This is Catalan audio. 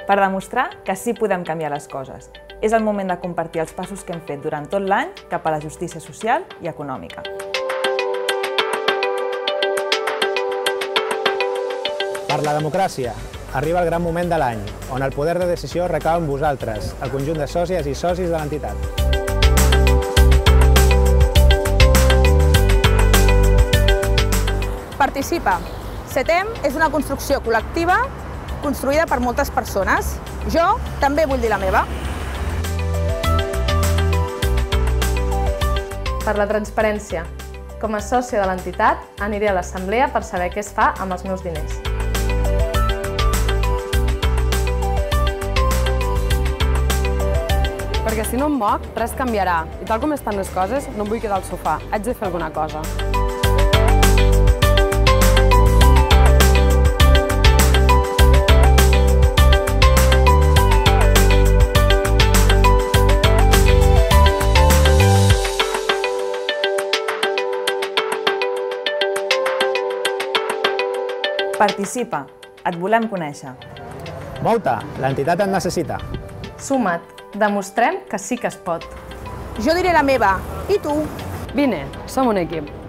per demostrar que sí podem canviar les coses. És el moment de compartir els passos que hem fet durant tot l'any cap a la justícia social i econòmica. Per la democràcia, arriba el gran moment de l'any, on el poder de decisió recau en vosaltres, el conjunt de sòcies i socis de l'entitat. Participa. CETEM és una construcció col·lectiva construïda per moltes persones. Jo també vull dir la meva. Per la transparència. Com a sòcia de l'entitat, aniré a l'assemblea per saber què es fa amb els meus diners. Perquè si no em moc, res canviarà. I tal com estan les coses, no em vull quedar al sofà. Haig de fer alguna cosa. Participa, et volem conèixer. Mou-te, l'entitat et necessita. Suma't, demostrem que sí que es pot. Jo diré la meva. I tu? Vine, som un equip.